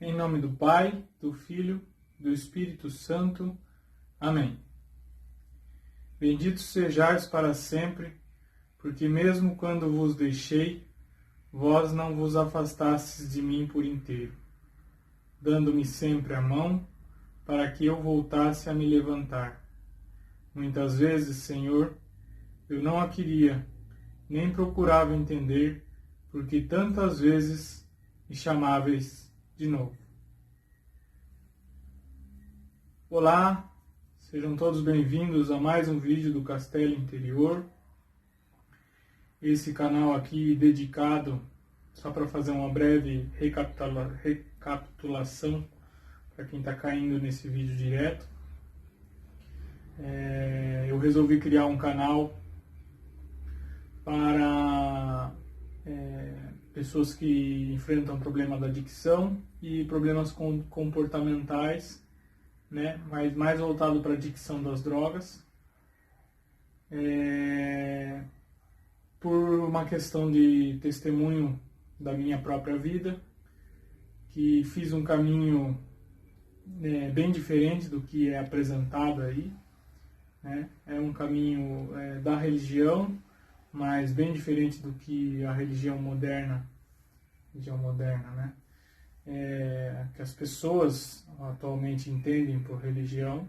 Em nome do Pai, do Filho, do Espírito Santo. Amém. Bendito sejais para sempre, porque mesmo quando vos deixei, vós não vos afastastes de mim por inteiro, dando-me sempre a mão para que eu voltasse a me levantar. Muitas vezes, Senhor, eu não a queria, nem procurava entender, porque tantas vezes me chamáveis de novo. Olá, sejam todos bem-vindos a mais um vídeo do Castelo Interior. Esse canal aqui dedicado, só para fazer uma breve recapitulação para quem está caindo nesse vídeo direto. Eu resolvi criar um canal para pessoas que enfrentam problema da adicção e problemas comportamentais, né? Mas mais voltado para a adicção das drogas. Por uma questão de testemunho da minha própria vida, que fiz um caminho bem diferente do que é apresentado aí, né? É um caminho da religião, mas bem diferente do que a religião moderna, né? Que as pessoas atualmente entendem por religião,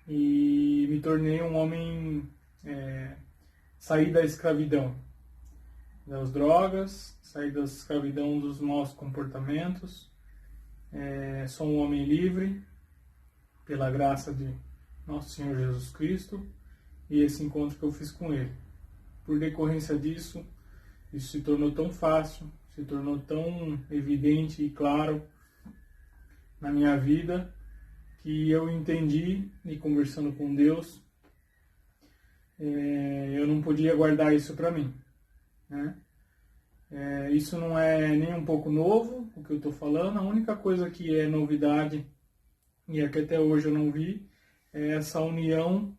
e me tornei um homem, saí da escravidão das drogas, saí da escravidão dos maus comportamentos, sou um homem livre pela graça de Nosso Senhor Jesus Cristo e esse encontro que eu fiz com Ele. Por decorrência disso, isso se tornou tão fácil, se tornou tão evidente e claro na minha vida, que eu entendi, e conversando com Deus, eu não podia guardar isso para mim, né? Isso não é nem um pouco novo, o que eu estou falando. A única coisa que é novidade, e é que até hoje eu não vi, é essa união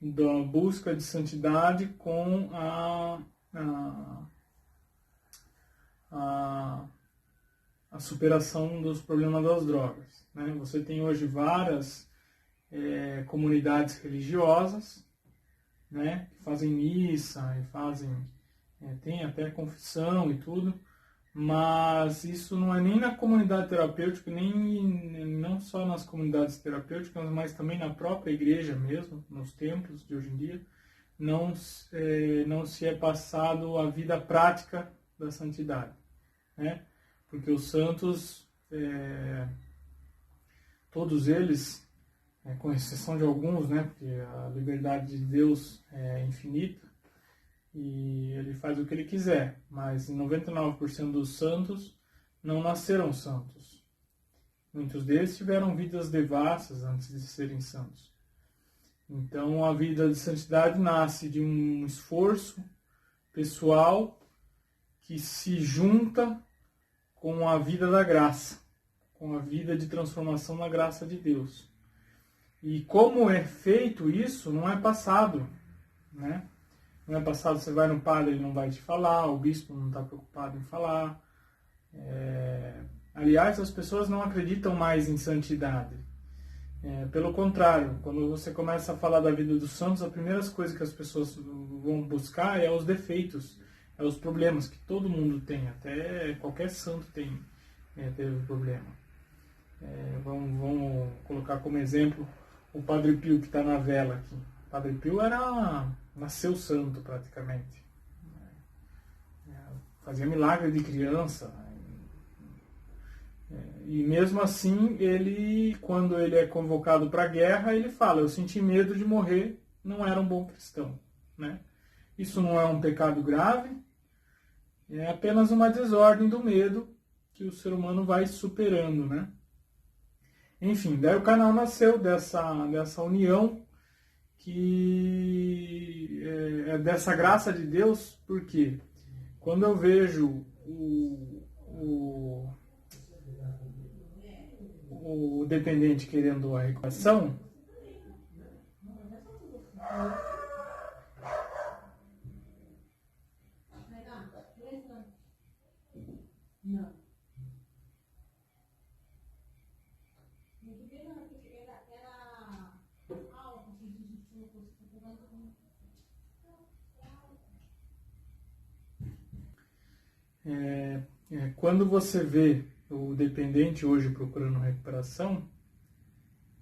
da busca de santidade com a superação dos problemas das drogas, né? Você tem hoje várias comunidades religiosas, né, que fazem missa e tem até confissão e tudo, mas isso não é nem na comunidade terapêutica, não só nas comunidades terapêuticas, mas também na própria igreja mesmo, nos templos de hoje em dia, não se é passado a vida prática da santidade, né? Porque os santos, todos eles, com exceção de alguns, né, porque a liberdade de Deus é infinita e Ele faz o que Ele quiser, mas 99% dos santos não nasceram santos. Muitos deles tiveram vidas devassas antes de serem santos. Então a vida de santidade nasce de um esforço pessoal que se junta com a vida da graça, com a vida de transformação na graça de Deus. E como é feito isso, não é passado, né? Não é passado, você vai no padre, ele não vai te falar, o bispo não está preocupado em falar. Aliás, as pessoas não acreditam mais em santidade. Pelo contrário, quando você começa a falar da vida dos santos, as primeiras coisas que as pessoas vão buscar é os defeitos, é os problemas que todo mundo tem, até qualquer santo teve problema. Vamos colocar como exemplo o Padre Pio, que está na vela aqui. O Padre Pio nasceu santo praticamente. Fazia milagre de criança. E mesmo assim, quando ele é convocado para a guerra, ele fala: eu senti medo de morrer, não era um bom cristão, né? Isso não é um pecado grave, é apenas uma desordem do medo que o ser humano vai superando, né? Enfim, daí o canal nasceu dessa união, que é dessa graça de Deus, porque quando eu vejo o dependente querendo a recuperação, quando você vê o dependente hoje procurando recuperação,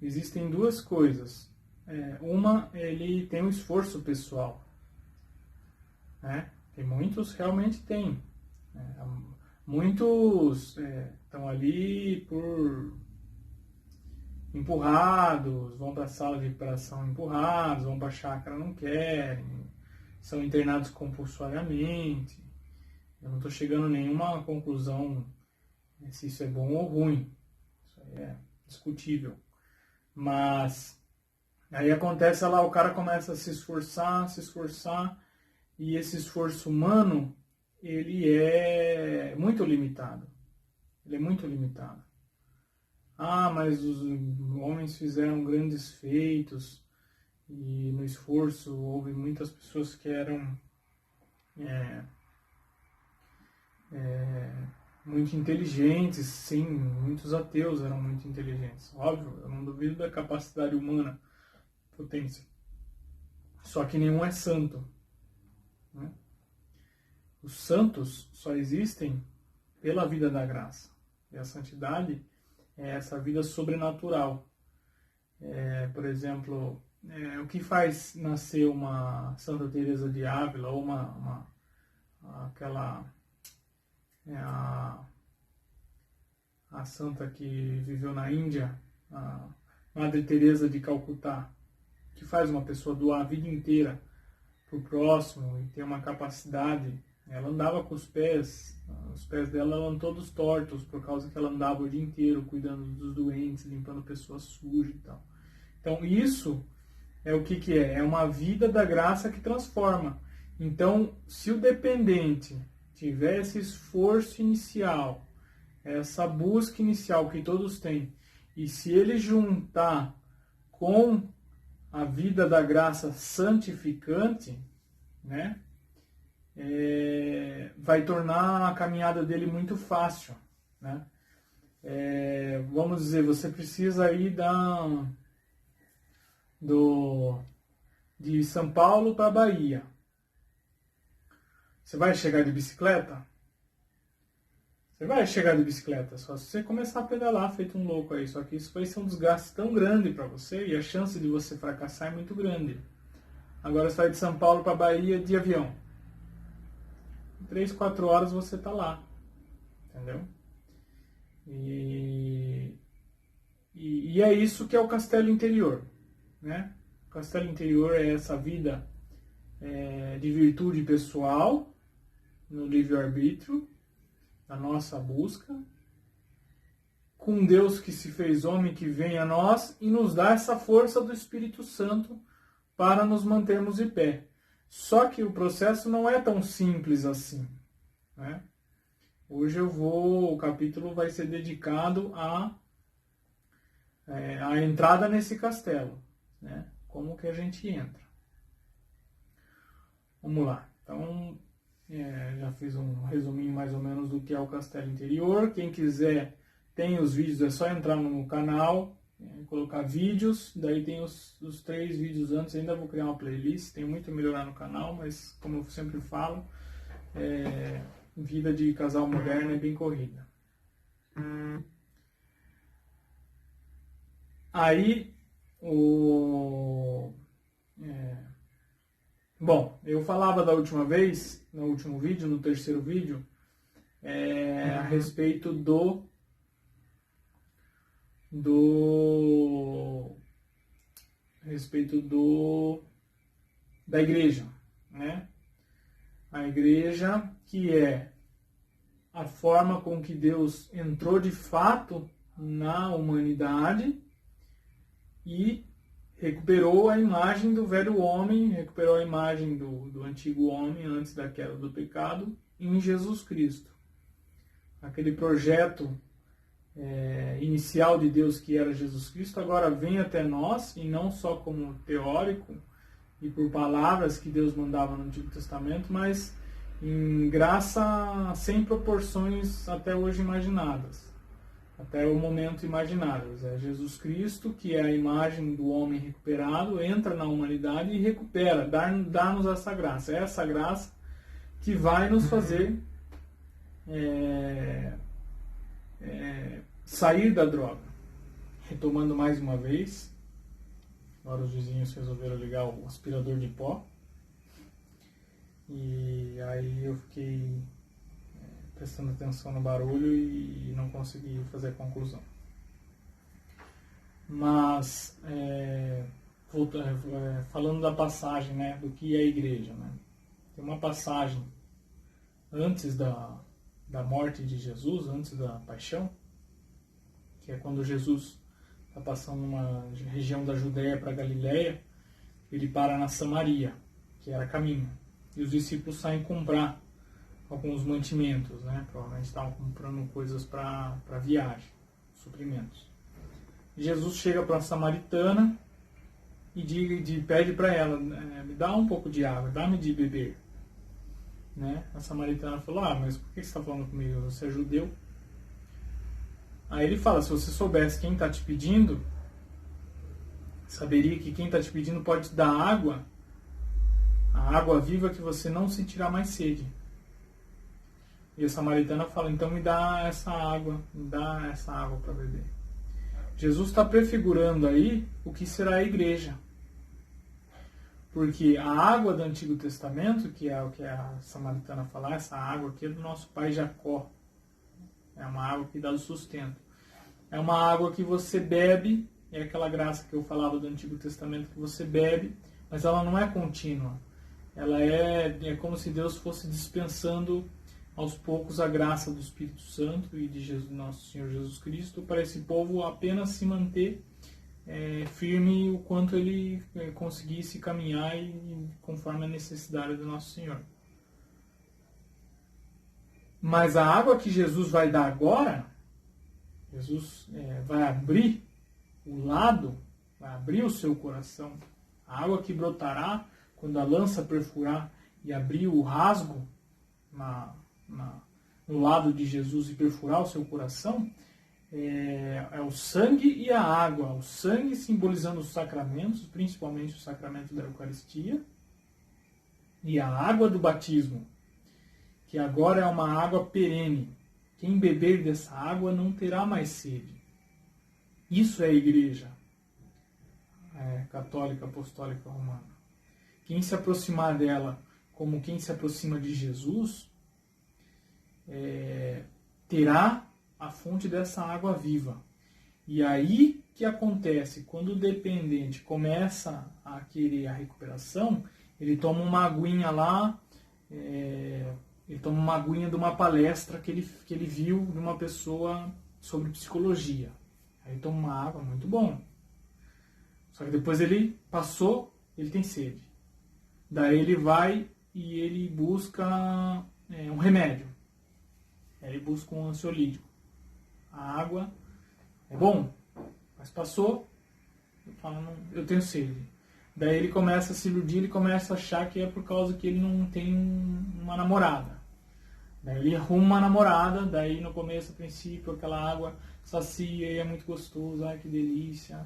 existem duas coisas. Uma, ele tem um esforço pessoal, né? Tem muitos realmente tem. Muitos estão ali por empurrados, vão para a sala de recuperação empurrados, vão para a chácara não querem, são internados compulsoriamente. Eu não estou chegando a nenhuma conclusão se isso é bom ou ruim. Isso aí é discutível. Mas aí acontece lá, o cara começa a se esforçar, e esse esforço humano, ele é muito limitado. Ele é muito limitado. Mas os homens fizeram grandes feitos, e no esforço houve muitas pessoas que eram muito inteligentes. Sim, muitos ateus eram muito inteligentes. Óbvio, eu não duvido da capacidade humana, potência. Só que nenhum é santo, né? Os santos só existem pela vida da graça. E a santidade é essa vida sobrenatural. Por exemplo, o que faz nascer uma Santa Teresa de Ávila, ou aquela... a santa que viveu na Índia, a Madre Teresa de Calcutá, que faz uma pessoa doar a vida inteira para o próximo e ter uma capacidade. Ela andava com os pés dela eram todos tortos, por causa que ela andava o dia inteiro cuidando dos doentes, limpando pessoas sujas e tal. Então isso é o que é? É uma vida da graça que transforma. Então, se o dependente tiver esse esforço inicial, essa busca inicial que todos têm, e se ele juntar com a vida da graça santificante, né, vai tornar a caminhada dele muito fácil, né? Vamos dizer, você precisa ir de São Paulo para Bahia. Você vai chegar de bicicleta? Você vai chegar de bicicleta, só se você começar a pedalar feito um louco aí. Só que isso vai ser um desgaste tão grande para você, e a chance de você fracassar é muito grande. Agora você vai de São Paulo para Bahia de avião. Em 3, 4 horas você está lá. Entendeu? E é isso que é o castelo interior, né? O castelo interior é essa vida de virtude pessoal, no livre-arbítrio, a nossa busca, com Deus que se fez homem, que vem a nós e nos dá essa força do Espírito Santo para nos mantermos de pé. Só que o processo não é tão simples assim, né? Hoje o capítulo vai ser dedicado à entrada nesse castelo, né? Como que a gente entra. Vamos lá. Então, já fiz um resuminho mais ou menos do que é o castelo interior. Quem quiser, tem os vídeos, é só entrar no canal, colocar vídeos, daí tem os 3 vídeos antes. Ainda vou criar uma playlist, tem muito a melhorar no canal, mas como eu sempre falo, vida de casal moderno é bem corrida. Aí, bom, eu falava da última vez, no último vídeo, no terceiro vídeo, a respeito da igreja, né? A igreja, que é a forma com que Deus entrou de fato na humanidade e recuperou a imagem do velho homem, recuperou a imagem do antigo homem antes da queda do pecado em Jesus Cristo. Aquele projeto inicial de Deus, que era Jesus Cristo, agora vem até nós, e não só como teórico e por palavras que Deus mandava no Antigo Testamento, mas em graça sem proporções até hoje imaginadas, até o momento imaginadas. É Jesus Cristo, que é a imagem do homem recuperado, entra na humanidade e recupera, dá-nos essa graça. É essa graça que vai nos fazer sair da droga. Retomando mais uma vez, agora os vizinhos resolveram ligar o aspirador de pó, e aí eu fiquei prestando atenção no barulho e não consegui fazer a conclusão. Mas, falando da passagem, né, do que é a igreja, né? Tem uma passagem antes da morte de Jesus, antes da paixão, que é quando Jesus está passando numa região da Judéia para Galiléia, ele para na Samaria, que era caminho, e os discípulos saem comprar alguns mantimentos, né? Provavelmente estavam comprando coisas para viagem, suprimentos. Jesus chega para a samaritana e pede para ela, me dá um pouco de água, dá-me de beber. Né? A samaritana falou, mas por que você está falando comigo? Você é judeu? Aí ele fala, se você soubesse quem está te pedindo, saberia que quem está te pedindo pode te dar água, a água viva que você não sentirá mais sede. E a samaritana fala, então me dá essa água para beber. Jesus está prefigurando aí o que será a igreja. Porque a água do Antigo Testamento, que é o que a samaritana fala, essa água aqui é do nosso pai Jacó. É uma água que dá o sustento. É uma água que você bebe, é aquela graça que eu falava do Antigo Testamento, que você bebe, mas ela não é contínua. Ela é como se Deus fosse dispensando aos poucos a graça do Espírito Santo e de Jesus, nosso Senhor Jesus Cristo, para esse povo apenas se manter firme o quanto ele conseguisse caminhar e conforme a necessidade do nosso Senhor. Mas a água que Jesus vai dar agora, Jesus vai abrir o lado, vai abrir o seu coração. A água que brotará quando a lança perfurar e abrir o rasgo no lado de Jesus e perfurar o seu coração, é o sangue e a água. O sangue simbolizando os sacramentos, principalmente o sacramento da Eucaristia, e a água do batismo, que agora é uma água perene. Quem beber dessa água não terá mais sede. Isso é a igreja católica, apostólica, romana. Quem se aproximar dela como quem se aproxima de Jesus, terá a fonte dessa água viva. E aí que acontece, quando o dependente começa a querer a recuperação, ele toma uma aguinha lá, ele toma uma aguinha de uma palestra que ele viu de uma pessoa sobre psicologia. Aí toma uma água, muito bom. Só que depois ele passou, ele tem sede. Daí ele vai e ele busca um remédio. Aí ele busca um ansiolítico. A água é bom, mas passou, eu falo, eu tenho sede. Daí ele começa a se iludir, ele começa a achar que é por causa que ele não tem uma namorada. Daí ele arruma uma namorada, daí no começo, a princípio, aquela água sacia e é muito gostoso, ai que delícia,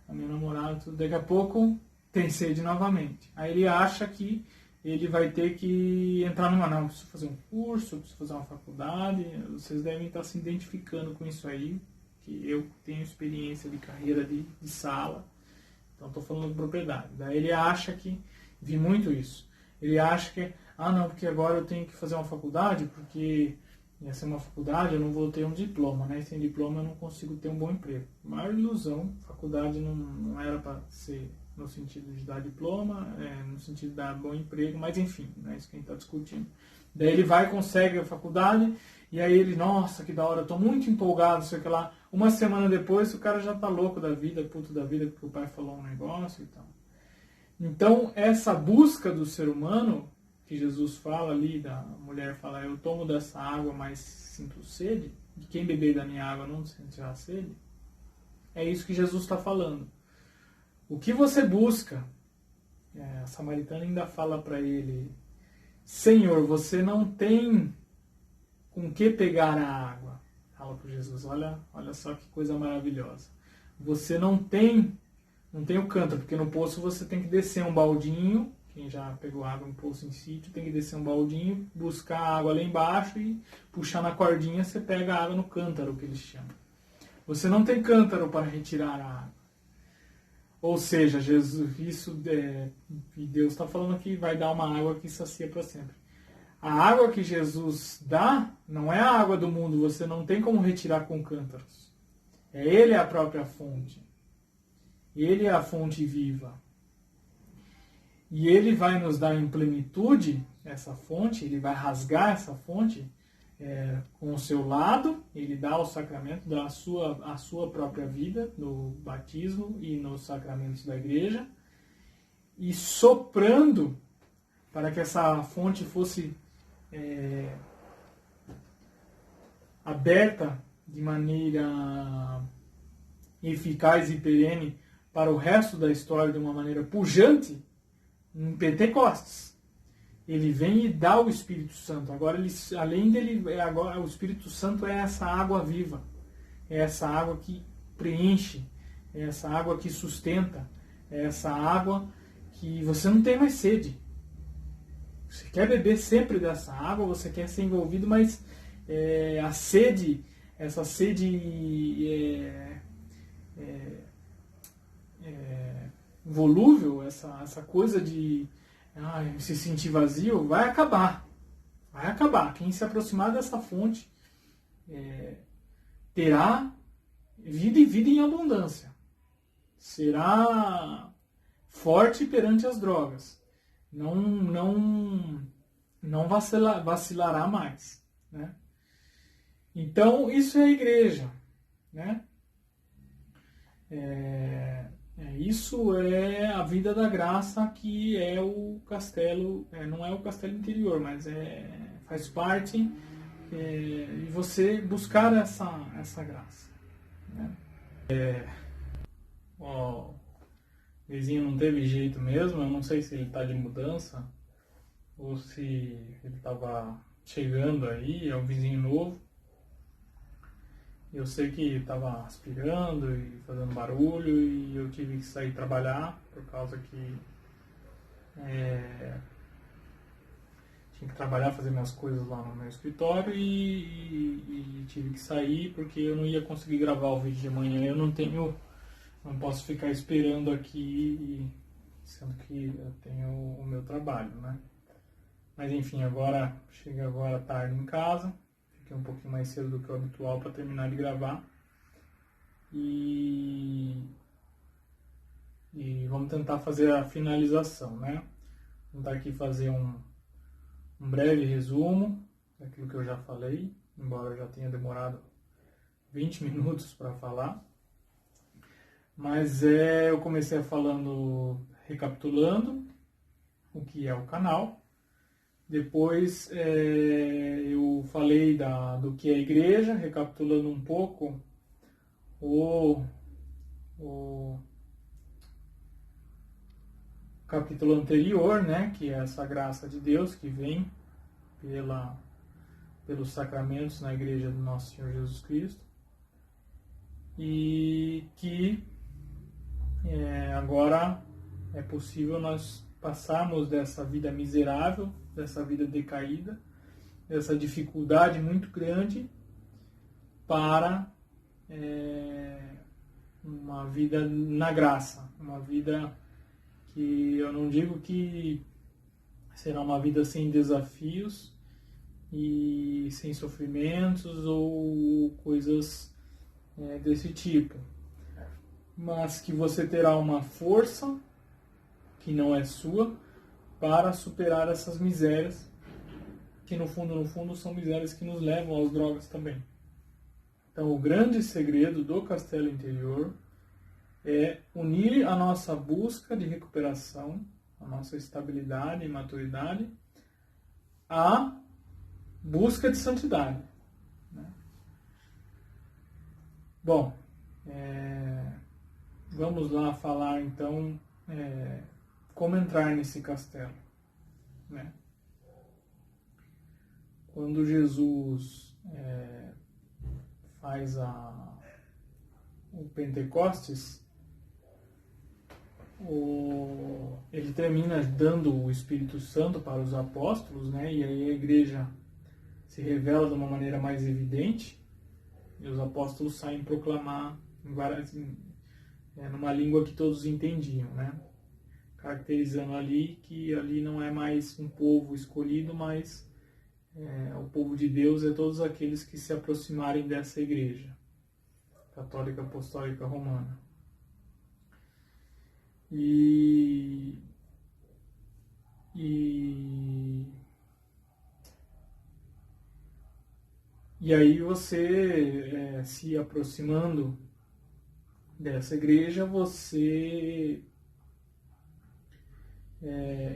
a minha namorada, tudo. Daqui a pouco tem sede novamente. Aí ele acha que ele vai ter que entrar numa, não, eu preciso fazer um curso, eu preciso fazer uma faculdade. Vocês devem estar se identificando com isso aí, que eu tenho experiência de carreira de sala, então estou falando de propriedade. Daí ele acha que, vi muito isso, ele acha que, não, porque agora eu tenho que fazer uma faculdade, porque essa é uma faculdade, eu não vou ter um diploma, né? Sem diploma eu não consigo ter um bom emprego. Maior ilusão, faculdade não era para ser no sentido de dar diploma, no sentido de dar bom emprego, mas enfim, não é isso que a gente está discutindo. Daí ele vai, consegue a faculdade, e aí ele, nossa, que da hora, eu tô muito empolgado, sei que lá. Uma semana depois o cara já tá louco da vida, puto da vida, porque o pai falou um negócio e tal. Então, essa busca do ser humano, que Jesus fala ali, da mulher fala, eu tomo dessa água, mas sinto sede, e quem beber da minha água não sentirá sede, é isso que Jesus está falando. O que você busca? A samaritana ainda fala para ele, Senhor, você não tem com que pegar a água. Fala para Jesus, olha só que coisa maravilhosa. Você não tem o cântaro, porque no poço você tem que descer um baldinho Quem já pegou água em poço em sítio tem que descer um baldinho, buscar a água lá embaixo e puxar na cordinha, você pega a água no cântaro, que eles chamam. Você não tem cântaro para retirar a água. Ou seja, e Deus está falando que vai dar uma água que sacia para sempre. A água que Jesus dá não é a água do mundo, você não tem como retirar com cântaros. Ele a própria fonte. Ele é a fonte viva. E ele vai nos dar em plenitude essa fonte, ele vai rasgar essa fonte com o seu lado, ele dá o sacramento, dá a sua própria vida no batismo e nos sacramentos da igreja, e soprando para que essa fonte fosse aberta de maneira eficaz e perene para o resto da história de uma maneira pujante, em Pentecostes. Ele vem e dá o Espírito Santo. Agora, além dele, agora o Espírito Santo é essa água viva, é essa água que preenche, é essa água que sustenta, é essa água que você não tem mais sede. Você quer beber sempre dessa água, você quer ser envolvido, mas a sede, essa sede volúvel, essa coisa de se sentir vazio, vai acabar. Vai acabar. Quem se aproximar dessa fonte terá vida e vida em abundância. Será forte perante as drogas. Não vacilará mais. Né? Então, isso é a igreja. Né? Isso é a vida da graça, que é o castelo, não é o castelo interior, mas faz parte de você buscar essa graça. Né? O vizinho não teve jeito mesmo, eu não sei se ele está de mudança ou se ele estava chegando aí, é um vizinho novo. Eu sei que estava aspirando e fazendo barulho e eu tive que sair trabalhar por causa que tinha que trabalhar, fazer minhas coisas lá no meu escritório e tive que sair porque eu não ia conseguir gravar o vídeo de amanhã. Eu não posso ficar esperando aqui, sendo que eu tenho o meu trabalho, né? Mas enfim, cheguei agora tarde em casa. Fiquei um pouquinho mais cedo do que o habitual para terminar de gravar. E vamos tentar fazer a finalização, né? Vou tentar aqui fazer um breve resumo daquilo que eu já falei, embora eu já tenha demorado 20 minutos para falar. Mas eu comecei recapitulando o que é o canal. Depois eu falei do que é a igreja, recapitulando um pouco o capítulo anterior, né, que é essa graça de Deus que vem pelos sacramentos na igreja do nosso Senhor Jesus Cristo, e que agora é possível nós passarmos dessa vida miserável, dessa vida decaída, dessa dificuldade muito grande, para uma vida na graça, uma vida que eu não digo que será uma vida sem desafios e sem sofrimentos ou coisas desse tipo, mas que você terá uma força que não é sua para superar essas misérias, que no fundo são misérias que nos levam às drogas também. Então, o grande segredo do castelo interior é unir a nossa busca de recuperação, a nossa estabilidade e maturidade, à busca de santidade. Né? Bom, vamos lá falar então como entrar nesse castelo. Né? Quando Jesus faz o Pentecostes, ele termina dando o Espírito Santo para os apóstolos, né? E aí a igreja se revela de uma maneira mais evidente, e os apóstolos saem proclamar numa língua que todos entendiam, né? Caracterizando ali que ali não é mais um povo escolhido, mas o povo de Deus é todos aqueles que se aproximarem dessa igreja católica apostólica romana. E aí você, se aproximando dessa igreja, você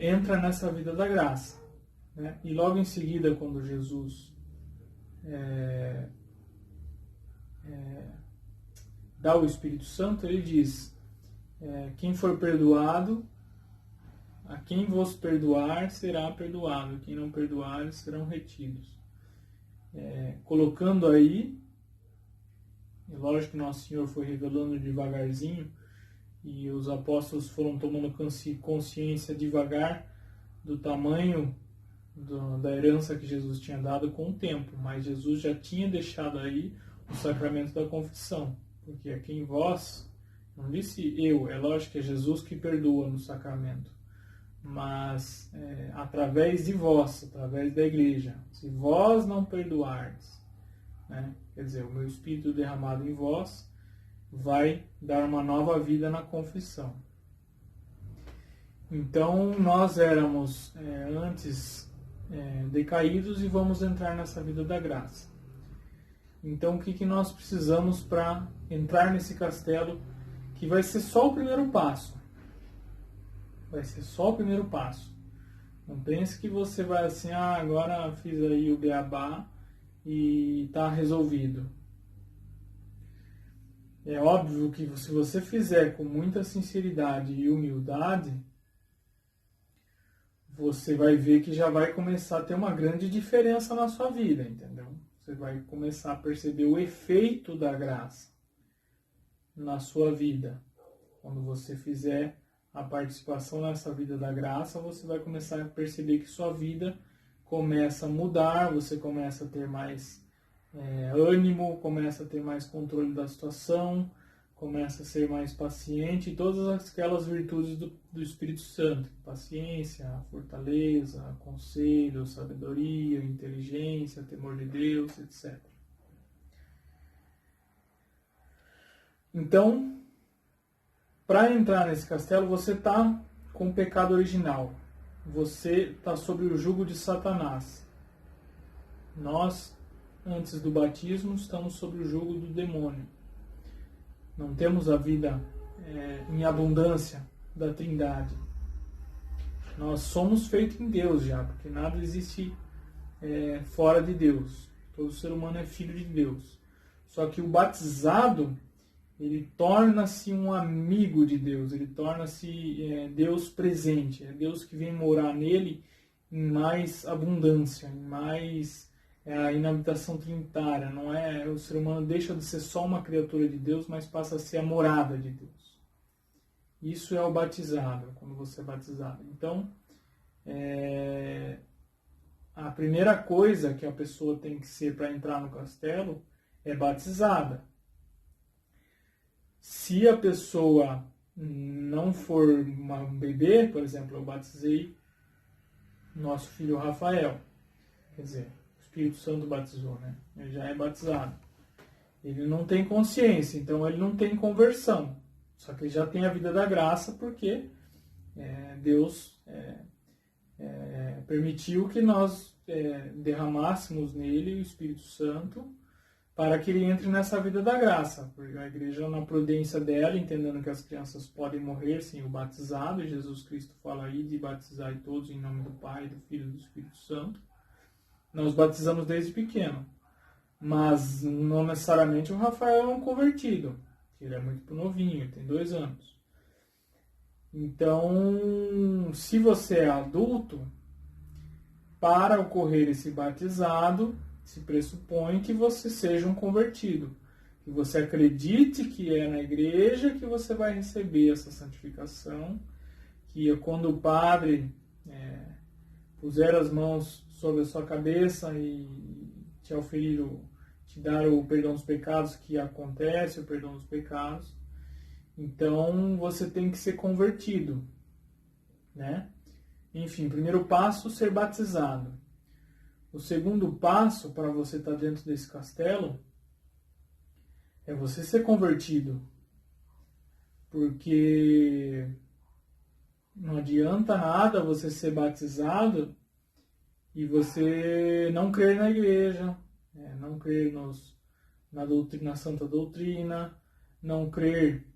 entra nessa vida da graça, né? E logo em seguida, quando Jesus dá o Espírito Santo, ele diz: quem for perdoado, a quem vos perdoar será perdoado, quem não perdoar serão retidos. Colocando aí, é lógico que Nosso Senhor foi revelando devagarzinho, e os apóstolos foram tomando consciência devagar do tamanho da herança que Jesus tinha dado com o tempo, mas Jesus já tinha deixado aí o sacramento da confissão, porque aqui em vós, não disse eu, é lógico que é Jesus que perdoa no sacramento, mas através de vós, através da igreja, se vós não perdoardes, né? Quer dizer, o meu Espírito derramado em vós vai dar uma nova vida na confissão. Então, nós éramos antes decaídos e vamos entrar nessa vida da graça. Então, o que nós precisamos para entrar nesse castelo, que vai ser só o primeiro passo? Vai ser só o primeiro passo. Não pense que você vai assim, agora fiz aí o beabá e está resolvido. É óbvio que se você fizer com muita sinceridade e humildade, você vai ver que já vai começar a ter uma grande diferença na sua vida, entendeu? Você vai começar a perceber o efeito da graça na sua vida. Quando você fizer a participação nessa vida da graça, você vai começar a perceber que sua vida começa a mudar, você começa a ter mais ânimo, começa a ter mais controle da situação, começa a ser mais paciente, e todas aquelas virtudes do Espírito Santo: paciência, fortaleza, conselho, sabedoria, inteligência, temor de Deus, etc. Então, para entrar nesse castelo, você está com o pecado original, você está sob o jugo de Satanás. Nós, antes do batismo, estamos sob o jugo do demônio. Não temos a vida em abundância da Trindade. Nós somos feitos em Deus já, porque nada existe fora de Deus. Todo ser humano é filho de Deus. Só que o batizado, ele torna-se um amigo de Deus, ele torna-se Deus presente, é Deus que vem morar nele em mais abundância, em mais a inabitação trinitária. Não é, o ser humano deixa de ser só uma criatura de Deus, mas passa a ser a morada de Deus. Isso é o batizado, quando você é batizado. Então, a primeira coisa que a pessoa tem que ser para entrar no castelo é batizada. Se a pessoa não for um bebê, por exemplo, eu batizei nosso filho Rafael, quer dizer, o Espírito Santo batizou, né? Ele já é batizado. Ele não tem consciência, então ele não tem conversão. Só que ele já tem a vida da graça, porque Deus permitiu que nós derramássemos nele o Espírito Santo, para que ele entre nessa vida da graça. Porque a igreja, na prudência dela, entendendo que as crianças podem morrer sem o batizado, e Jesus Cristo fala aí de batizar todos em nome do Pai, do Filho e do Espírito Santo, nós batizamos desde pequeno. Mas não necessariamente o Rafael é um convertido, ele é muito novinho, ele tem 2 anos. Então, se você é adulto, para ocorrer esse batizado, se pressupõe que você seja um convertido, que E você acredite que é na igreja que você vai receber essa santificação, que é quando o padre puser as mãos sobre a sua cabeça e te oferir, te dar o perdão dos pecados, que acontece o perdão dos pecados. Então você tem que ser convertido, né? Enfim, primeiro passo, ser batizado. O segundo passo para você estar dentro desse castelo é você ser convertido. Porque não adianta nada você ser batizado e você não crer na igreja, não crer na santa doutrina, não crer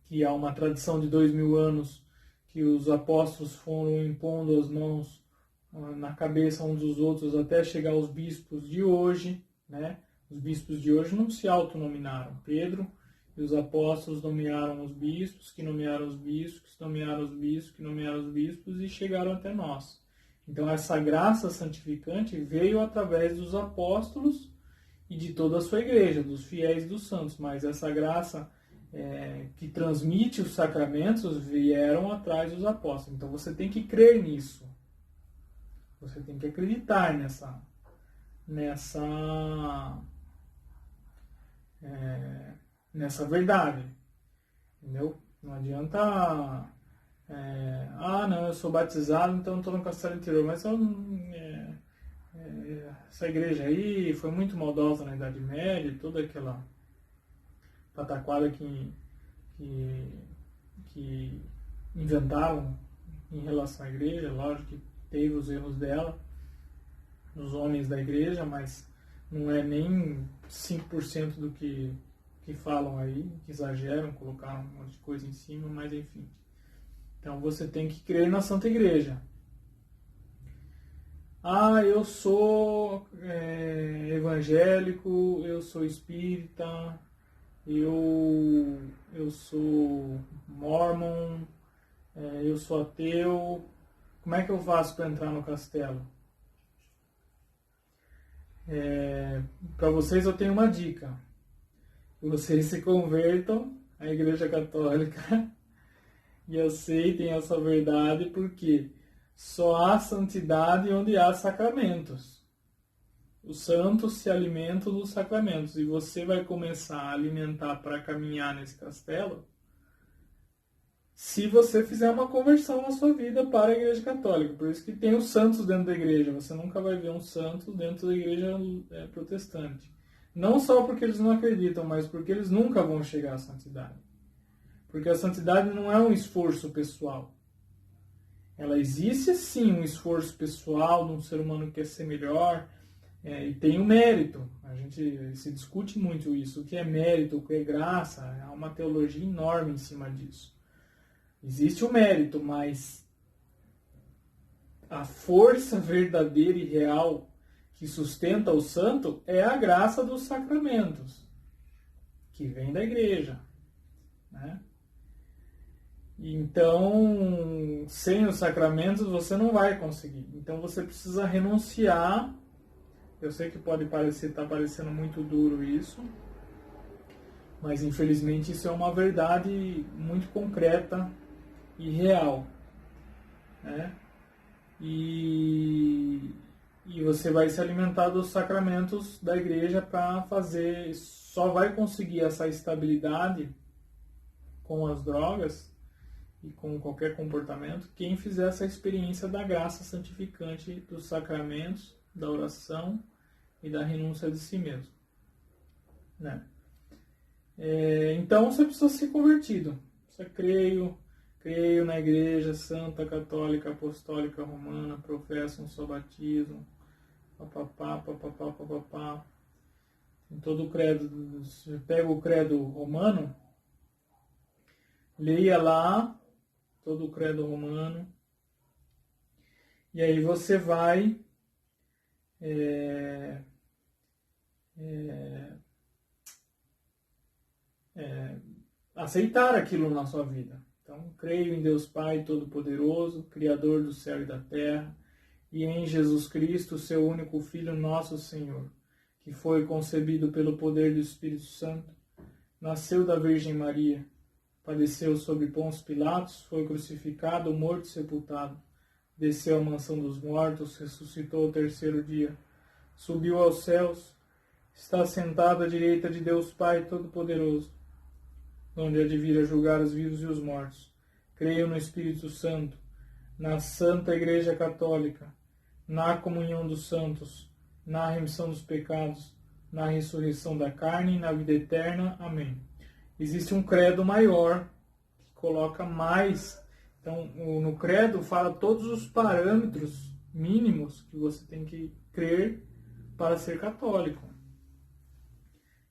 que há uma tradição de 2000 anos que os apóstolos foram impondo as mãos na cabeça uns dos outros até chegar aos bispos de hoje, né? Os bispos de hoje não se autonominaram. Pedro e os apóstolos nomearam os bispos, que nomearam os bispos, que nomearam os bispos, que nomearam os bispos e chegaram até nós. Então essa graça santificante veio através dos apóstolos e de toda a sua igreja, dos fiéis dos santos, mas essa graça que transmite os sacramentos vieram atrás dos apóstolos. Então você tem que crer nisso. Você tem que acreditar nessa verdade. Entendeu? Não adianta... não, eu sou batizado, então estou no castelo interior. Mas essa igreja aí foi muito maldosa na Idade Média, toda aquela pataquada que inventaram em relação à igreja. Lógico que teve os erros dela, nos homens da igreja, mas não é nem 5% do que falam aí, que exageram, colocaram um monte de coisa em cima, mas enfim. Então você tem que crer na Santa Igreja. Eu sou evangélico, eu sou espírita, eu sou mormon, eu sou ateu. Como é que eu faço para entrar no castelo? Para vocês eu tenho uma dica. Vocês se convertam à Igreja Católica e aceitem essa verdade, porque só há santidade onde há sacramentos. Os santos se alimentam dos sacramentos e você vai começar a alimentar para caminhar nesse castelo se você fizer uma conversão na sua vida para a Igreja Católica. Por isso que tem os santos dentro da igreja. Você nunca vai ver um santo dentro da igreja protestante. Não só porque eles não acreditam, mas porque eles nunca vão chegar à santidade. Porque a santidade não é um esforço pessoal. Ela existe sim, um esforço pessoal de um ser humano que quer ser melhor, e tem o mérito. A gente se discute muito isso. O que é mérito, o que é graça, há uma teologia enorme em cima disso. Existe o mérito, mas a força verdadeira e real que sustenta o santo é a graça dos sacramentos, que vem da igreja, né? Então, sem os sacramentos você não vai conseguir. Então você precisa renunciar. Eu sei que pode estar parecendo muito duro isso, mas infelizmente isso é uma verdade muito concreta e real, né? E você vai se alimentar dos sacramentos da igreja para fazer. Só vai conseguir essa estabilidade com as drogas e com qualquer comportamento quem fizer essa experiência da graça santificante dos sacramentos, da oração e da renúncia de si mesmo, né? Então você precisa ser convertido. Você creio na Igreja Santa, Católica, Apostólica, Romana, professo um só batismo, papapá. Em todo o credo, você pega o credo romano, leia lá todo o credo romano, e aí você vai aceitar aquilo na sua vida. Então, creio em Deus Pai Todo-Poderoso, Criador do céu e da terra, e em Jesus Cristo, seu único Filho, nosso Senhor, que foi concebido pelo poder do Espírito Santo, nasceu da Virgem Maria, padeceu sob Pôncio Pilatos, foi crucificado, morto e sepultado, desceu à mansão dos mortos, ressuscitou ao terceiro dia, subiu aos céus, está sentado à direita de Deus Pai Todo-Poderoso, onde há de vir a julgar os vivos e os mortos. Creio no Espírito Santo, na Santa Igreja Católica, na comunhão dos santos, na remissão dos pecados, na ressurreição da carne e na vida eterna. Amém. Existe um credo maior, que coloca mais. Então, no credo fala todos os parâmetros mínimos que você tem que crer para ser católico.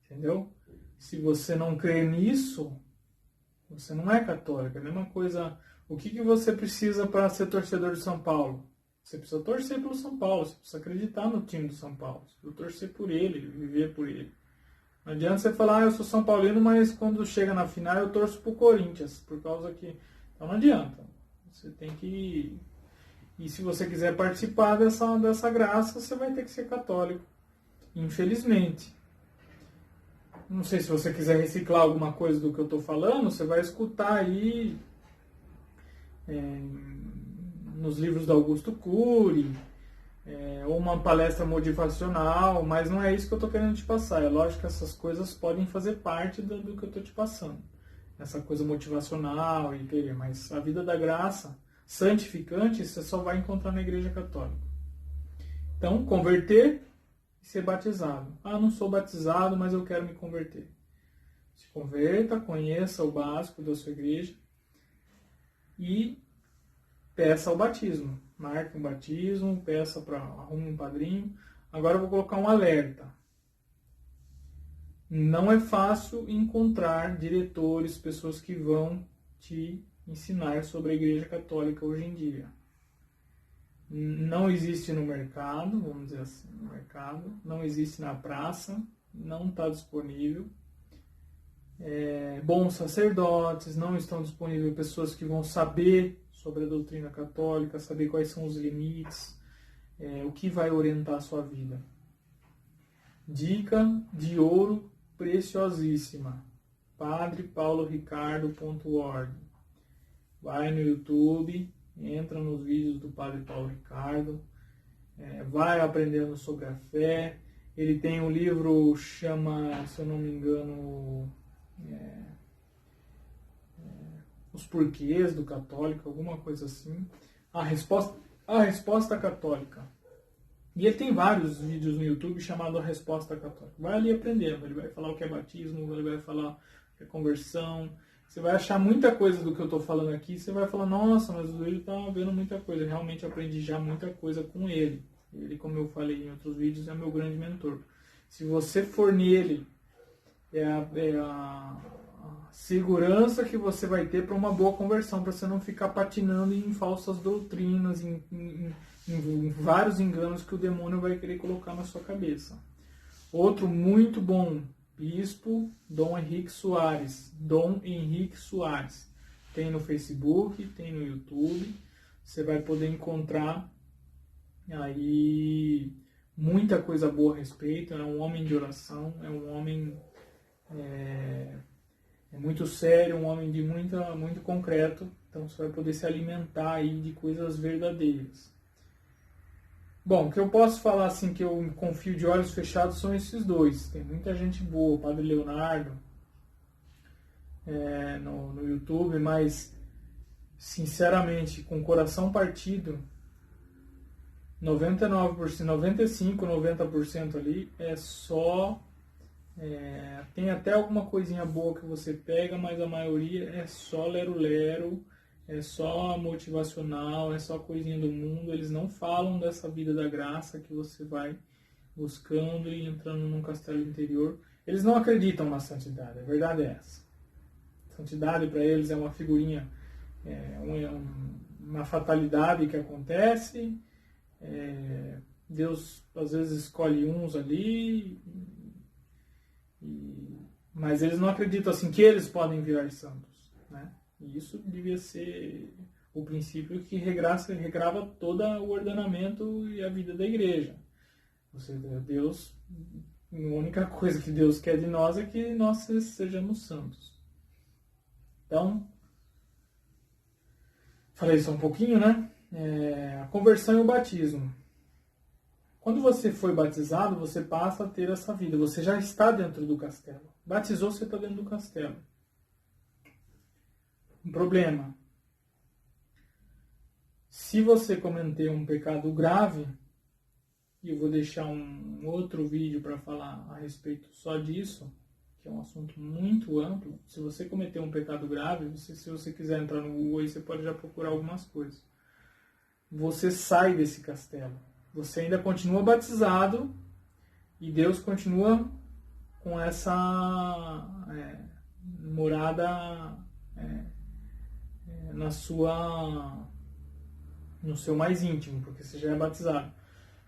Entendeu? Se você não crê nisso, você não é católico. É a mesma coisa. O que você precisa para ser torcedor de São Paulo? Você precisa torcer pelo São Paulo, você precisa acreditar no time do São Paulo, você precisa torcer por ele, viver por ele. Não adianta você falar, eu sou São Paulino, mas quando chega na final eu torço pro Corinthians, por causa que... Então não adianta. Você tem que... E se você quiser participar dessa graça, você vai ter que ser católico. Infelizmente. Não sei se você quiser reciclar alguma coisa do que eu estou falando, você vai escutar aí nos livros do Augusto Cury, ou uma palestra motivacional, mas não é isso que eu estou querendo te passar. É lógico que essas coisas podem fazer parte do que eu estou te passando. Essa coisa motivacional, mas a vida da graça santificante você só vai encontrar na Igreja Católica. Então, converter e ser batizado. Ah, não sou batizado, mas eu quero me converter. Se converta, conheça o básico da sua igreja e peça o batismo. Marque um batismo, peça para arrume um padrinho. Agora eu vou colocar um alerta. Não é fácil encontrar diretores, pessoas que vão te ensinar sobre a Igreja Católica hoje em dia. Não existe no mercado, vamos dizer assim, no mercado, não existe na praça, não está disponível. Bons sacerdotes, não estão disponíveis pessoas que vão saber sobre a doutrina católica, saber quais são os limites, o que vai orientar a sua vida. Dica de ouro preciosíssima, padrepauloricardo.org. Vai no YouTube, entra nos vídeos do Padre Paulo Ricardo, vai aprendendo sobre a fé. Ele tem um livro, chama, se eu não me engano, Os Porquês do Católico, alguma coisa assim. A Resposta Católica. E ele tem vários vídeos no YouTube chamado A Resposta Católica. Vai ali aprendendo, ele vai falar o que é batismo, ele vai falar o que é conversão. Você vai achar muita coisa do que eu estou falando aqui, você vai falar, nossa, mas ele está vendo muita coisa. Eu realmente aprendi já muita coisa com ele. Ele, como eu falei em outros vídeos, é meu grande mentor. Se você for nele, é a segurança que você vai ter para uma boa conversão, para você não ficar patinando em falsas doutrinas, em vários enganos que o demônio vai querer colocar na sua cabeça. Outro muito bom, Bispo Dom Henrique Soares. Dom Henrique Soares. Tem no Facebook, tem no YouTube. Você vai poder encontrar aí muita coisa boa a respeito. É um homem de oração, é um homem muito sério, um homem de muito concreto. Então você vai poder se alimentar aí de coisas verdadeiras. Bom, o que eu posso falar assim que eu confio de olhos fechados são esses dois. Tem muita gente boa, o Padre Leonardo no YouTube, mas sinceramente, com o coração partido, 99%, 95%, 90% ali é só... tem até alguma coisinha boa que você pega, mas a maioria é só lero-lero, é só motivacional, é só coisinha do mundo. Eles não falam dessa vida da graça que você vai buscando e entrando num castelo interior. Eles não acreditam na santidade, a verdade é essa. Santidade para eles é uma figurinha, uma fatalidade que acontece. Deus às vezes escolhe uns ali, mas eles não acreditam assim que eles podem virar santos, né? E isso devia ser o princípio que regrava todo o ordenamento e a vida da igreja. Deus A única coisa que Deus quer de nós é que nós sejamos santos. Então, falei só um pouquinho, né? A conversão e o batismo. Quando você foi batizado, você passa a ter essa vida. Você já está dentro do castelo. Batizou, você está dentro do castelo. Um problema. Se você cometer um pecado grave, e eu vou deixar um outro vídeo para falar a respeito só disso, que é um assunto muito amplo. Se você cometer um pecado grave, se você quiser entrar no Google aí, você pode já procurar algumas coisas. Você sai desse castelo. Você ainda continua batizado e Deus continua com essa morada no seu mais íntimo, porque você já é batizado.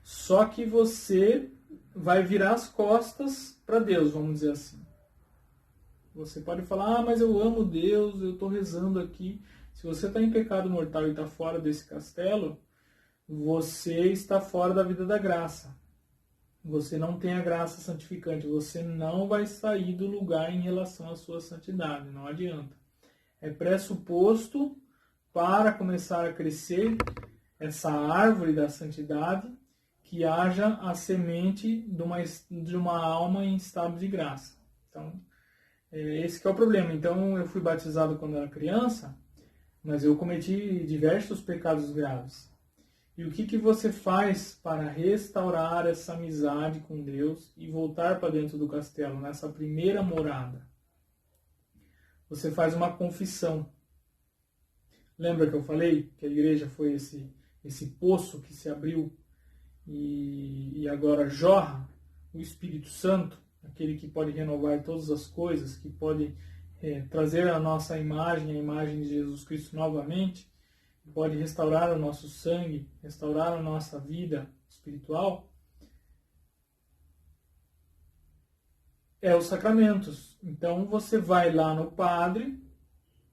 Só que você vai virar as costas para Deus, vamos dizer assim. Você pode falar, mas eu amo Deus, eu estou rezando aqui. Se você está em pecado mortal e está fora desse castelo, você está fora da vida da graça. Você não tem a graça santificante. Você não vai sair do lugar em relação à sua santidade. Não adianta. É pressuposto para começar a crescer essa árvore da santidade que haja a semente de uma alma em estado de graça. Então, esse que é o problema. Então, eu fui batizado quando era criança, mas eu cometi diversos pecados graves. E o que você faz para restaurar essa amizade com Deus e voltar para dentro do castelo, nessa primeira morada? Você faz uma confissão. Lembra que eu falei que a igreja foi esse poço que se abriu e agora jorra o Espírito Santo, aquele que pode renovar todas as coisas, que pode trazer a nossa imagem, a imagem de Jesus Cristo novamente, pode restaurar o nosso sangue, restaurar a nossa vida espiritual, é os sacramentos. Então você vai lá no padre,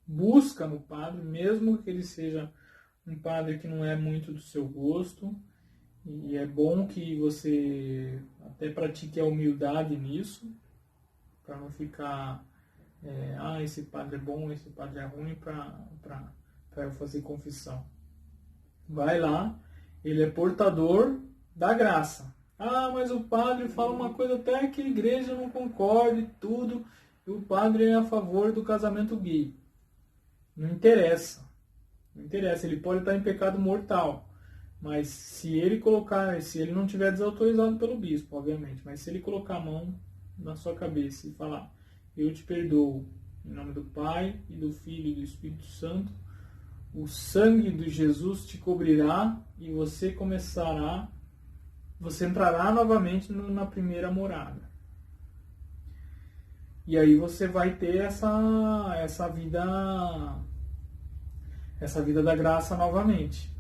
busca no padre, mesmo que ele seja um padre que não é muito do seu gosto, e é bom que você até pratique a humildade nisso, para não ficar, esse padre é bom, esse padre é ruim, para eu fazer confissão. Vai lá, ele é portador da graça. Mas o padre fala uma coisa até que a igreja não concorde, tudo, e o padre é a favor do casamento gay. Não interessa. Não interessa, ele pode estar em pecado mortal. Mas se ele não tiver desautorizado pelo bispo, obviamente, mas se ele colocar a mão na sua cabeça e falar, eu te perdoo, em nome do Pai, e do Filho e do Espírito Santo, o sangue de Jesus te cobrirá e você entrará novamente na primeira morada. E aí você vai ter essa vida da graça novamente.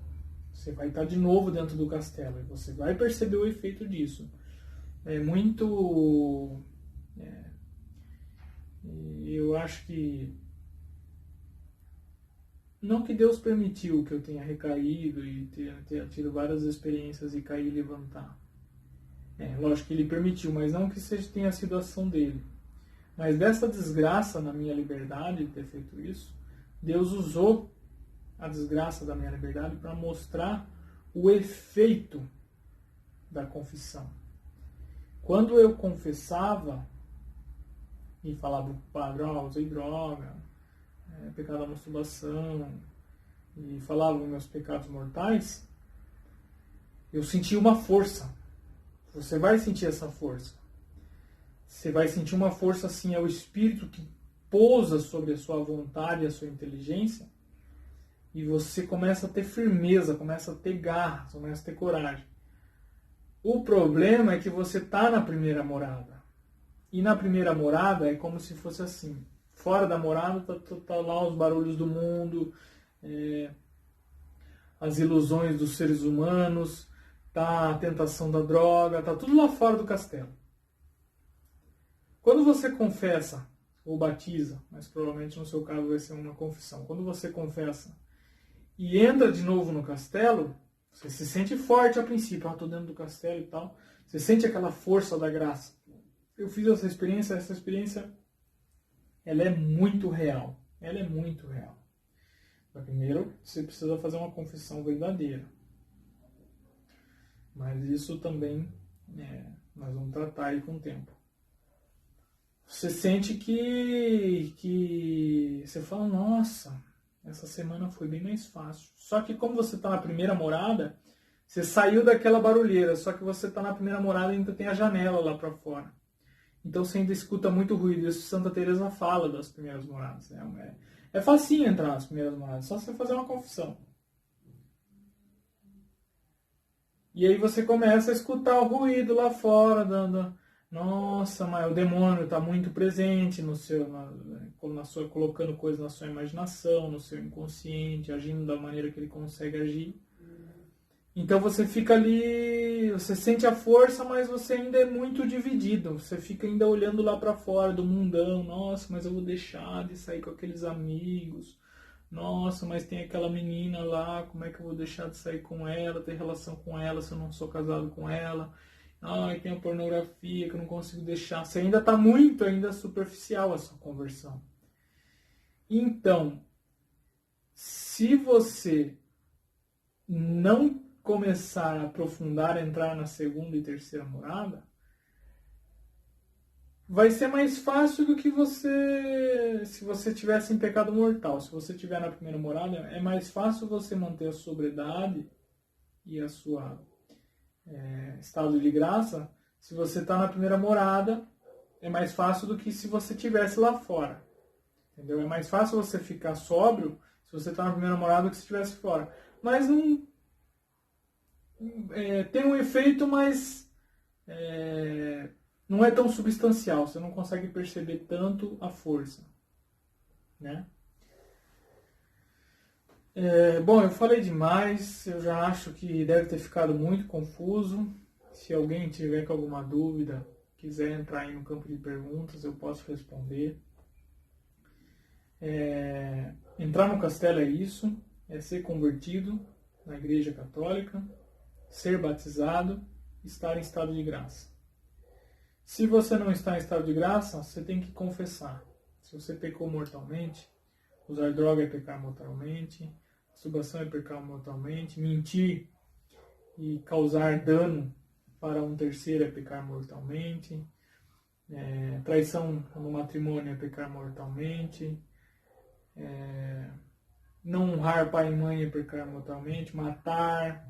Você vai estar de novo dentro do castelo e você vai perceber o efeito disso. Eu acho que não que Deus permitiu que eu tenha recaído e tenha tido várias experiências e cair e levantar. Lógico que Ele permitiu, mas não que tenha sido a ação dele. Mas dessa desgraça na minha liberdade de ter feito isso, Deus usou a desgraça da minha liberdade para mostrar o efeito da confissão. Quando eu confessava e falava para o padre, usei droga, pecado da masturbação, e falava os meus pecados mortais, eu sentia uma força. Você vai sentir essa força. Você vai sentir uma força assim, é o Espírito que pousa sobre a sua vontade e a sua inteligência, e você começa a ter firmeza, começa a ter garra, começa a ter coragem. O problema é que você está na primeira morada. E na primeira morada é como se fosse assim. Fora da morada tá lá os barulhos do mundo, as ilusões dos seres humanos, tá a tentação da droga, tá tudo lá fora do castelo. Quando você confessa ou batiza, mas provavelmente no seu caso vai ser uma confissão, quando você confessa e entra de novo no castelo, você se sente forte a princípio, estou dentro do castelo e tal, você sente aquela força da graça. eu fiz essa experiência ela é muito real. Ela é muito real. Mas primeiro, você precisa fazer uma confissão verdadeira. Mas isso também nós vamos tratar aí com o tempo. Você sente que você fala, nossa, essa semana foi bem mais fácil. Só que como você está na primeira morada, você saiu daquela barulheira, só que você está na primeira morada e ainda tem a janela lá para fora. Então você ainda escuta muito ruído. Isso Santa Teresa fala das primeiras moradas. Né? É facinho entrar nas primeiras moradas, só você fazer uma confissão. E aí você começa a escutar o ruído lá fora, dando... Nossa, mas o demônio está muito presente no seu, colocando coisas na sua imaginação, no seu inconsciente, agindo da maneira que ele consegue agir. Então você fica ali, você sente a força, mas você ainda é muito dividido. Você fica ainda olhando lá para fora do mundão. Nossa, mas eu vou deixar de sair com aqueles amigos. Nossa, mas tem aquela menina lá, como é que eu vou deixar de sair com ela, ter relação com ela se eu não sou casado com ela? Ai, tem a pornografia que eu não consigo deixar. Você ainda está muito superficial a sua conversão. Então, se você não começar a aprofundar, a entrar na segunda e terceira morada, vai ser mais fácil do que se você tivesse em pecado mortal. Se você estiver na primeira morada, é mais fácil você manter a sobriedade e a sua estado de graça. Se você está na primeira morada, é mais fácil do que se você estivesse lá fora. Entendeu? É mais fácil você ficar sóbrio se você está na primeira morada do que se estivesse fora. Mas não... tem um efeito, mas não é tão substancial. Você não consegue perceber tanto a força, né? Bom, eu falei demais. Eu já acho que deve ter ficado muito confuso. Se alguém tiver com alguma dúvida, quiser entrar aí no campo de perguntas, eu posso responder. Entrar no castelo é isso, é ser convertido na Igreja Católica, ser batizado, estar em estado de graça. Se você não está em estado de graça, você tem que confessar. Se você pecou mortalmente, usar droga é pecar mortalmente, masturbação é pecar mortalmente, mentir e causar dano para um terceiro é pecar mortalmente, traição no matrimônio é pecar mortalmente, não honrar pai e mãe é pecar mortalmente, matar.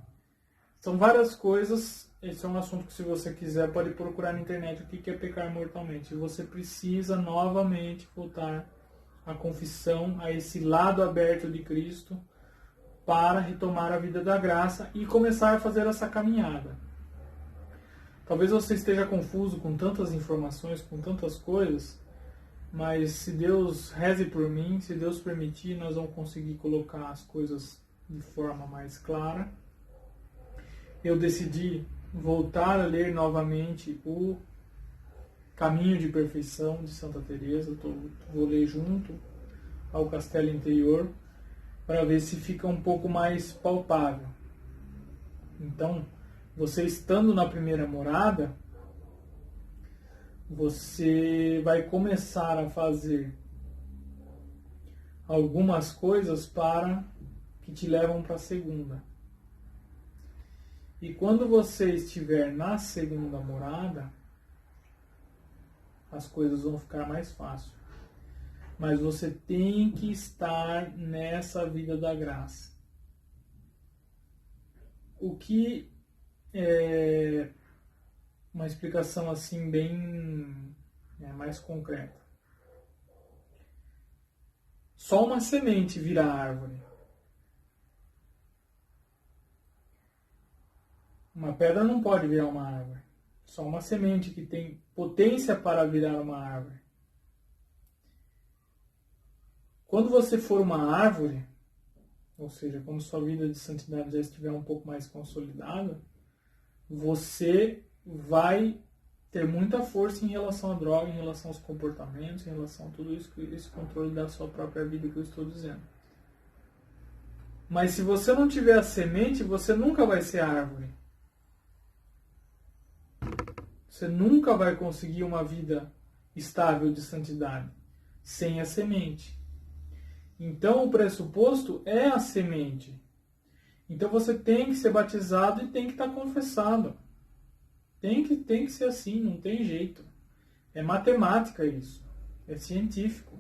São várias coisas. Esse é um assunto que, se você quiser, pode procurar na internet o que é pecar mortalmente. E você precisa novamente voltar à confissão, a esse lado aberto de Cristo, para retomar a vida da graça e começar a fazer essa caminhada. Talvez você esteja confuso com tantas informações, com tantas coisas, mas se Deus reze por mim, se Deus permitir, nós vamos conseguir colocar as coisas de forma mais clara. Eu decidi voltar a ler novamente o Caminho de Perfeição de Santa Teresa. Vou ler junto ao Castelo Interior para ver se fica um pouco mais palpável. Então, você estando na primeira morada, você vai começar a fazer algumas coisas que te levam para a segunda. E quando você estiver na segunda morada, as coisas vão ficar mais fáceis. Mas você tem que estar nessa vida da graça. O que é uma explicação assim bem mais concreta. Só uma semente vira árvore. Uma pedra não pode virar uma árvore. Só uma semente que tem potência para virar uma árvore. Quando você for uma árvore, ou seja, quando sua vida de santidade já estiver um pouco mais consolidada, você vai ter muita força em relação à droga, em relação aos comportamentos, em relação a tudo isso, esse controle da sua própria vida que eu estou dizendo. Mas se você não tiver a semente, você nunca vai ser árvore. Você nunca vai conseguir uma vida estável de santidade sem a semente. Então o pressuposto é a semente. Então você tem que ser batizado e tem que estar confessado. Tem que ser assim, não tem jeito. É matemática isso. É científico.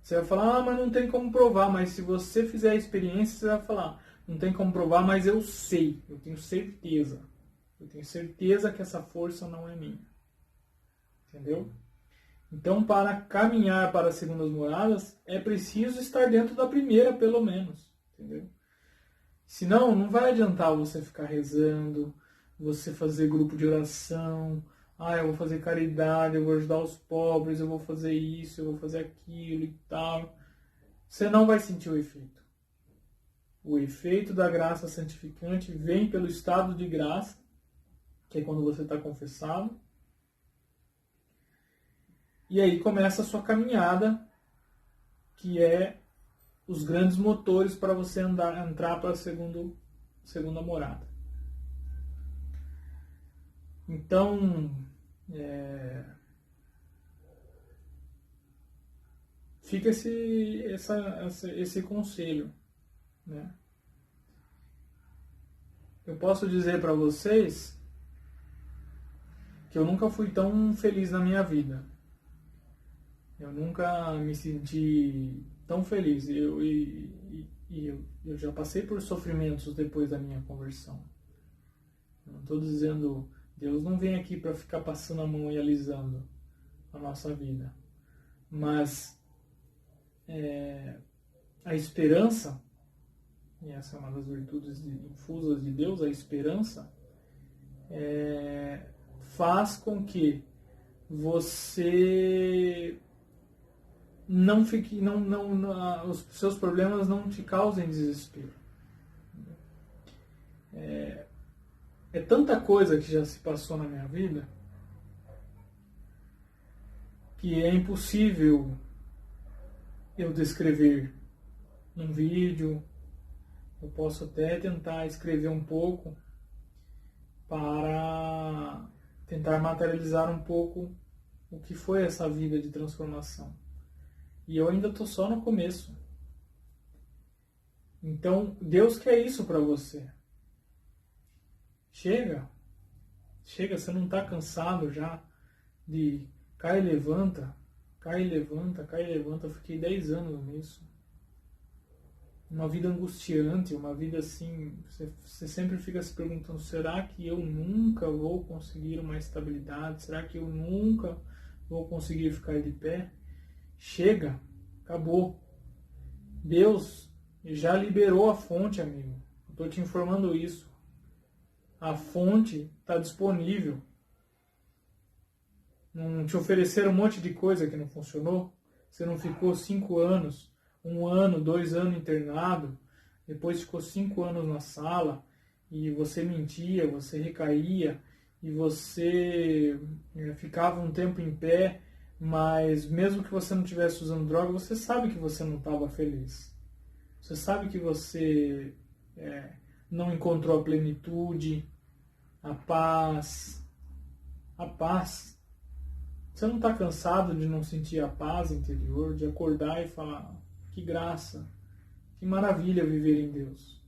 Você vai falar, mas não tem como provar. Mas se você fizer a experiência, você vai falar, não tem como provar, mas eu sei. Eu tenho certeza. Eu tenho certeza que essa força não é minha. Entendeu? Então, para caminhar para as segundas moradas, é preciso estar dentro da primeira, pelo menos. Entendeu? Senão, não vai adiantar você ficar rezando, você fazer grupo de oração, eu vou fazer caridade, eu vou ajudar os pobres, eu vou fazer isso, eu vou fazer aquilo e tal. Você não vai sentir o efeito. O efeito da graça santificante vem pelo estado de graça, que é quando você está confessado. E aí começa a sua caminhada, que é os grandes motores para você entrar para a segunda morada. Então, fica esse conselho, né? Eu posso dizer para vocês que eu nunca fui tão feliz na minha vida. Eu nunca me senti tão feliz. Eu já passei por sofrimentos depois da minha conversão. Eu não estou dizendo, Deus não vem aqui para ficar passando a mão e alisando a nossa vida. Mas a esperança, e essa é uma das virtudes infusas de Deus, a esperança, faz com que você não fique, os seus problemas não te causem desespero. É tanta coisa que já se passou na minha vida que é impossível eu descrever num vídeo. Eu posso até tentar escrever um pouco para tentar materializar um pouco o que foi essa vida de transformação. E eu ainda estou só no começo. Então, Deus quer isso para você. Chega, você não está cansado já de cai e levanta, cai e levanta, cai e levanta. Eu fiquei 10 anos nisso. Uma vida angustiante, uma vida assim, você sempre fica se perguntando, será que eu nunca vou conseguir uma estabilidade? Será que eu nunca vou conseguir ficar de pé? Chega, acabou. Deus já liberou a fonte, amigo. Estou te informando isso. A fonte está disponível. Não te ofereceram um monte de coisa que não funcionou? Você não ficou 5 anos, 1 ano, 2 anos internado, depois ficou 5 anos na sala, e você mentia, você recaía, e você ficava um tempo em pé, mas mesmo que você não estivesse usando droga, você sabe que você não estava feliz. Você sabe que você não encontrou a plenitude, a paz. A paz. Você não está cansado de não sentir a paz interior, de acordar e falar, que graça, que maravilha viver em Deus.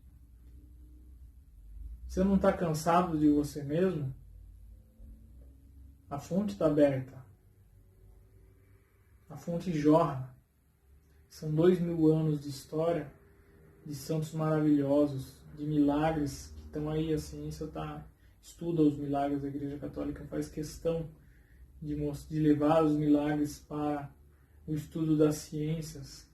Você não está cansado de você mesmo? A fonte está aberta. A fonte jorra. São 2000 anos de história, de santos maravilhosos, de milagres que estão aí. A ciência estuda os milagres, a Igreja Católica faz questão de levar os milagres para o estudo das ciências.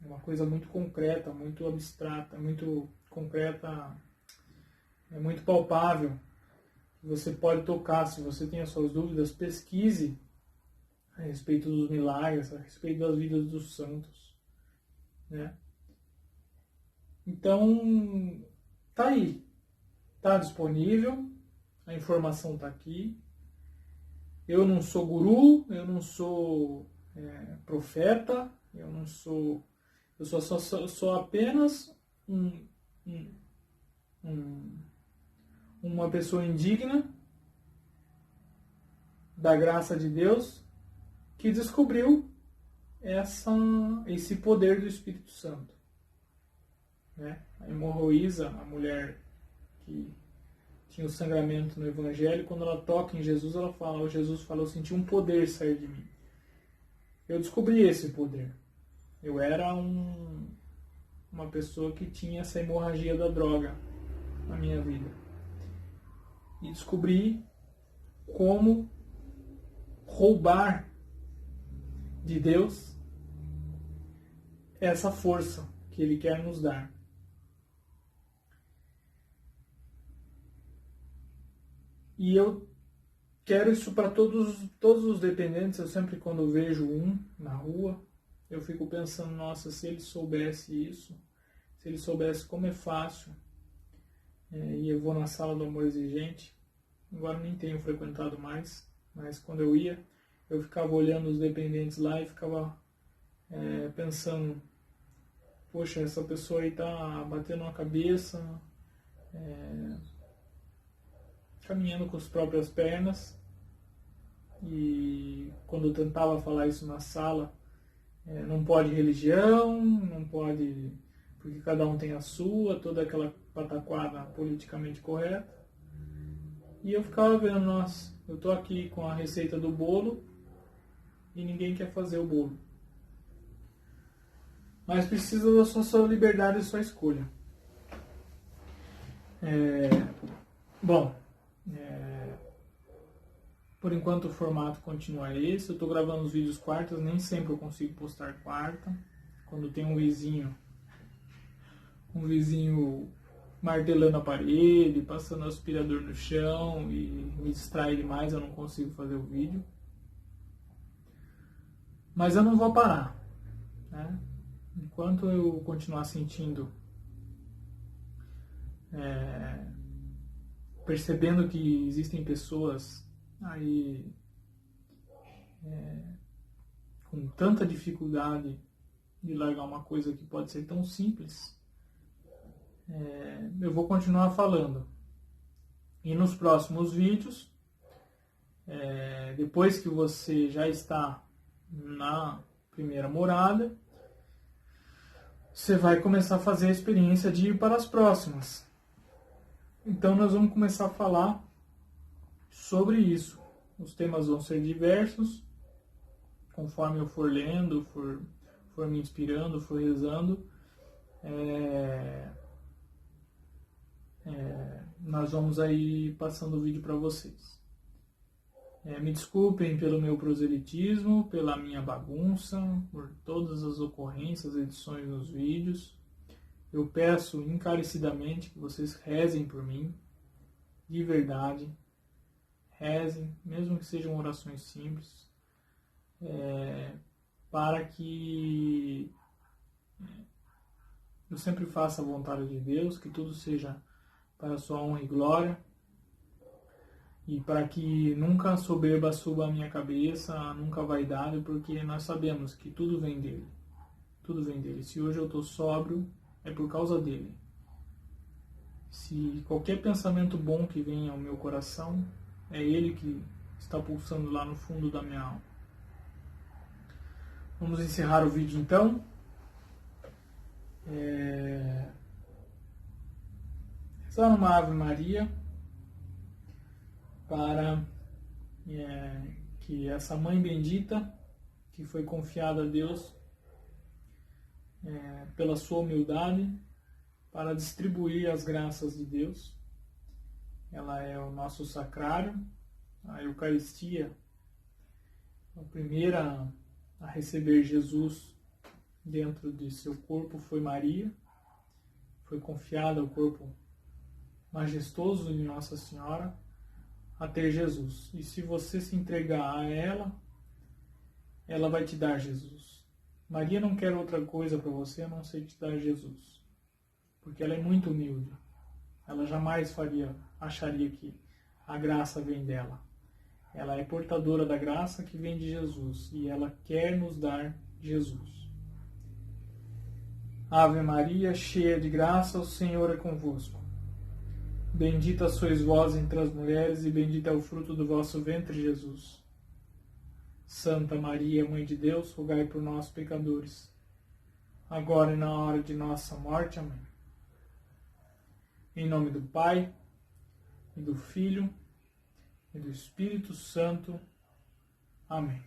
É uma coisa muito concreta, muito abstrata, muito concreta, é muito palpável. Você pode tocar. Se você tem as suas dúvidas, pesquise a respeito dos milagres, a respeito das vidas dos santos, né? Então, tá aí, tá disponível, a informação tá aqui. Eu não sou guru, eu não sou profeta, eu sou apenas uma pessoa indigna da graça de Deus que descobriu esse poder do Espírito Santo. Né? A hemorroísa, a mulher que tinha o sangramento no Evangelho, quando ela toca em Jesus, ela fala, Jesus falou, eu senti um poder sair de mim. Eu descobri esse poder. Eu era uma pessoa que tinha essa hemorragia da droga na minha vida. E descobri como roubar de Deus essa força que Ele quer nos dar. E eu quero isso para todos os dependentes. Eu sempre, quando vejo um na rua, eu fico pensando, nossa, se ele soubesse isso, se ele soubesse como é fácil, e eu vou na sala do Amor Exigente, agora nem tenho frequentado mais, mas quando eu ia, eu ficava olhando os dependentes lá e ficava pensando, poxa, essa pessoa aí está batendo a cabeça, caminhando com as próprias pernas, e quando eu tentava falar isso na sala, não pode religião, não pode, porque cada um tem a sua, toda aquela pataquada politicamente correta. E eu ficava vendo, nossa, eu estou aqui com a receita do bolo e ninguém quer fazer o bolo. Mas precisa da sua liberdade e sua escolha. Por enquanto o formato continua esse. Eu estou gravando os vídeos quartas, nem sempre eu consigo postar quarta. Quando tem um vizinho martelando a parede, passando aspirador no chão e me distrai demais, eu não consigo fazer o vídeo. Mas eu não vou parar, né? Enquanto eu continuar sentindo, percebendo que existem pessoas aí com tanta dificuldade de largar uma coisa que pode ser tão simples, eu vou continuar falando. E nos próximos vídeos, depois que você já está na primeira morada, você vai começar a fazer a experiência de ir para as próximas. Então nós vamos começar a falar sobre isso. Os temas vão ser diversos, conforme eu for lendo, for me inspirando, for rezando. Nós vamos aí passando o vídeo para vocês. Me desculpem pelo meu proselitismo, pela minha bagunça, por todas as ocorrências, edições nos vídeos. Eu peço encarecidamente que vocês rezem por mim, de verdade. Rezem, mesmo que sejam orações simples, para que eu sempre faça a vontade de Deus, que tudo seja para a sua honra e glória, e para que nunca a soberba suba a minha cabeça, nunca a vaidade, porque nós sabemos que tudo vem dele. Tudo vem dele. Se hoje eu estou sóbrio, é por causa dele. Se qualquer pensamento bom que vem ao meu coração, é ele que está pulsando lá no fundo da minha alma. Vamos encerrar o vídeo então. Rezar uma Ave Maria para que essa Mãe bendita, que foi confiada a Deus pela sua humildade, para distribuir as graças de Deus. Ela é o nosso sacrário, a Eucaristia, a primeira a receber Jesus dentro de seu corpo foi Maria, foi confiada ao corpo majestoso de Nossa Senhora a ter Jesus. E se você se entregar a ela, ela vai te dar Jesus. Maria não quer outra coisa para você a não ser te dar Jesus, porque ela é muito humilde. Ela jamais acharia que a graça vem dela. Ela é portadora da graça que vem de Jesus e ela quer nos dar Jesus. Ave Maria, cheia de graça, o Senhor é convosco. Bendita sois vós entre as mulheres e bendito é o fruto do vosso ventre, Jesus. Santa Maria, Mãe de Deus, rogai por nós, pecadores, agora e na hora de nossa morte. Amém. Em nome do Pai, e do Filho, e do Espírito Santo. Amém.